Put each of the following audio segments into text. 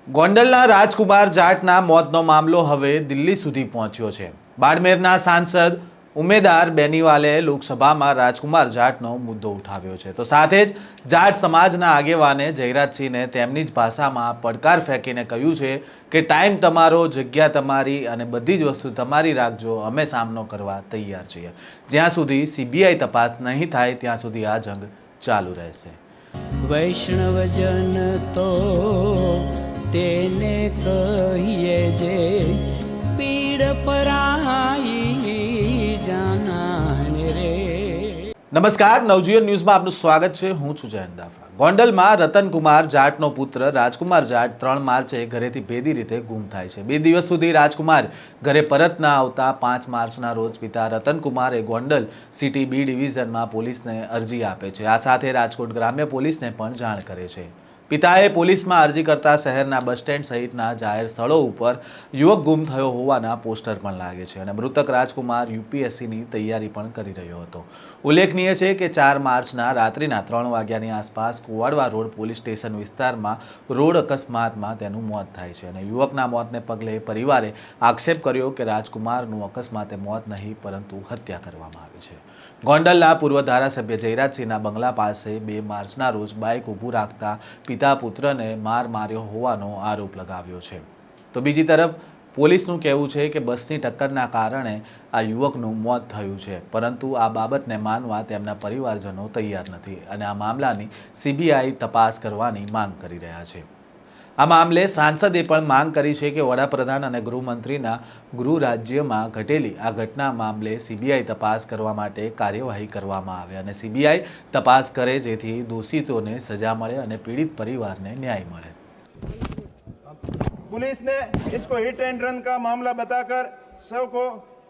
ગોંડલના રાજકુમાર જાટના મોતનો મામલો હવે દિલ્હી સુધી પહોંચ્યો છે। બાડમેરના સાંસદ ઉમેદવાર બેનીવાલે લોકસભામાં રાજકુમાર જાટનો મુદ્દો ઉઠાવ્યો છે, તો સાથે જ જાટ સમાજના આગેવાને જયરાજસિંહને તેમની જ ભાષામાં પડકાર ફેંકીને કહ્યું છે કે ટાઈમ તમારો, જગ્યા તમારી અને બધી જ વસ્તુ તમારી રાખજો, અમે સામનો કરવા તૈયાર છીએ। જ્યાં સુધી સીબીઆઈ તપાસ નહીં થાય ત્યાં સુધી આ જંગ ચાલુ રહેશે। વૈષ્ણવજન તો તેને કહીએ જે પીડ પરાઈ જાનાને રે। નમસ્કાર, નવજીવન ન્યૂઝમાં આપનું સ્વાગત છે। હું છું જયંત દાફડા। ગોંડલમાં રતનકુમાર જાટનો પુત્ર રાજકુમાર જાટ 3 માર્ચે ઘરેથી ભેદી રીતે ગુમ થાય છે। 2 દિવસ સુધી રાજકુમાર ઘરે પરત ન આવતા 5 માર્ચના રોજ પિતા રતનકુમારે ગોંડલ સિટી બી ડિવિઝનમાં પોલીસને અરજી આપે છે। આ સાથે રાજકોટ ગ્રામ્ય પોલીસને પણ જાણ કરે છે। પિતાએ પોલીસમાં અરજી કરતા શહેરના બસ સ્ટેન્ડ સહિતના જાહેર સ્થળો ઉપર યુવક ગુમ થયો હોવાના પોસ્ટર પણ લાગે છે અને મૃતક રાજકુમાર યુપીએસસીની તૈયારી પણ કરી રહ્યો હતો। ઉલ્લેખનીય છે કે 4 માર્ચના રાત્રિના 3 વાગ્યાની આસપાસ કુવાડવા રોડ પોલીસ સ્ટેશન વિસ્તારમાં રોડ અકસ્માતમાં તેનું મોત થાય છે અને યુવકના મોતને પગલે પરિવારે આક્ષેપ કર્યો કે રાજકુમારનું અકસ્માતે મોત નહીં પરંતુ હત્યા કરવામાં આવી છે। ગોંડલના પૂર્વ ધારાસભ્ય જયરાજસિંહના બંગલા પાસે 2 માર્ચના રોજ બાઇક ઊભું રાખતા પિતા પુત્રને માર્યો હોવાનો આરોપ લગાવ્યો છે। તો બીજી તરફ પોલીસનું કહેવું છે કે બસની ટક્કરના કારણે આ યુવકનું મોત થયું છે, પરંતુ આ બાબતને માનવા તેમના પરિવારજનો તૈયાર નથી અને આ મામલાની સીબીઆઈ તપાસ કરવાની માંગ કરી રહ્યા છે। આ મામલે સાંસદે પણ માંગ કરી છે કે વડાપ્રધાન અને ગૃહમંત્રીના ગૃહ રાજ્યમાં ઘટેલી આ ઘટના મામલે સીબીઆઈ તપાસ કરવા માટે કાર્યવાહી કરવામાં આવે અને સીબીઆઈ તપાસ કરે જેથી દોષિતોને સજા મળે અને પીડિત પરિવારને न्याय મળે। पुलिस ने इसको हिट एंड रन का मामला बताकर सब को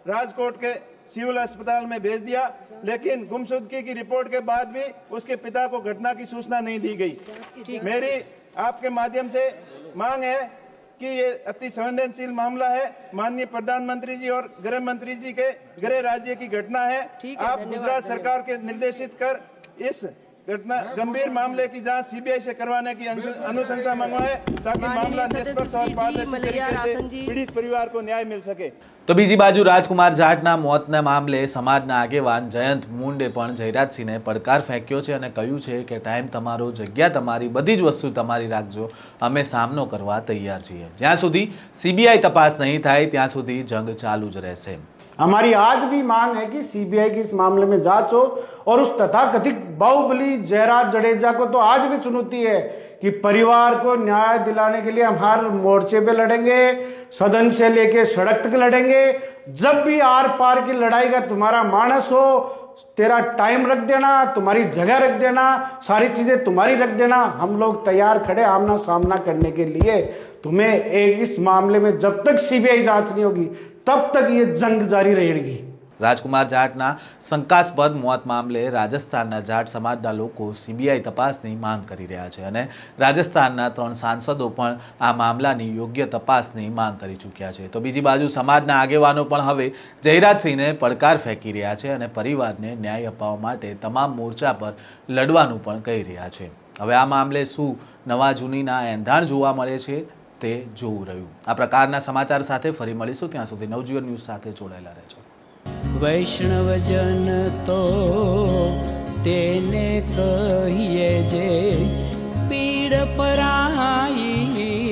राजकोट के सिविल अस्पताल में भेज दिया, लेकिन गुमशुदगी की रिपोर्ट के बाद भी उसके पिता को घटना की सूचना नहीं दी गई। मेरी आपके माध्यम से मांग है कि ये अति संवेदनशील मामला है। माननीय प्रधानमंत्री जी और गृह मंत्री जी के गृह राज्य की घटना है। आप गुजरात सरकार के निर्देशित कर इस घटना गंभीर मामले की जांच सीबीआई से करवाने की अनुशंसा मंगवाए ताकि मामला निष्पक्ष और पारदर्शी तरीके से पीड़ित परिवार को न्याय मिल सके। તો બીજી બાજુ રાજકુમાર જાટના મોતના મામલે સમાજના આગેવાન જયંત મુંડે પણ જયરાજસિંહને પડકાર ફેંક્યો છે અને કહ્યું છે કે ટાઈમ તમારો, જગ્યા તમારી, બધી જ વસ્તુ તમારી રાખજો, અમે સામનો કરવા તૈયાર છીએ। જ્યાં સુધી સીબીઆઈ તપાસ नहीं થાય ત્યાં સુધી જંગ ચાલુ જ રહેશે। हमारी आज भी मांग है कि सीबीआई की इस मामले में जांच हो और उस तथाकथित बाहुबली जयराज जडेजा को तो आज भी चुनौती है कि परिवार को न्याय दिलाने के लिए हम हर मोर्चे पे लड़ेंगे, सदन से लेके सड़क तक लड़ेंगे। जब भी आर पार की लड़ाई का तुम्हारा मानस हो, तेरा टाइम रख देना, तुम्हारी जगह रख देना, सारी चीजें तुम्हारी रख देना, हम लोग तैयार खड़े आमना सामना करने के लिए। तुम्हें इस मामले में जब तक सीबीआई जांच नहीं होगी तब तक ये जंग जारी रहेगी। રાજકુમાર જાટના શંકાસ્પદ મોત મામલે રાજસ્થાનના જાટ સમાજના લોકો સીબીઆઈ તપાસની માંગ કરી રહ્યા છે અને રાજસ્થાનના 3 સાંસદો પણ આ મામલાની યોગ્ય તપાસની માંગ કરી ચૂક્યા છે। તો બીજી બાજુ સમાજના આગેવાનો પણ હવે જયરાજસિંહને પડકાર ફેંકી રહ્યા છે અને પરિવારને ન્યાય અપાવવા માટે તમામ મોરચા પર લડવાનું પણ કહી રહ્યા છે। હવે આ મામલે શું નવા જૂનીના એંધાણ જોવા મળે છે તે જોવું રહ્યું। આ પ્રકારના સમાચાર સાથે ફરી મળીશું, ત્યાં સુધી નવજીવન ન્યૂઝ સાથે જોડાયેલા રહેજો। વૈષ્ણવજન તો તેને કહીએ જે પીડ પરાઈ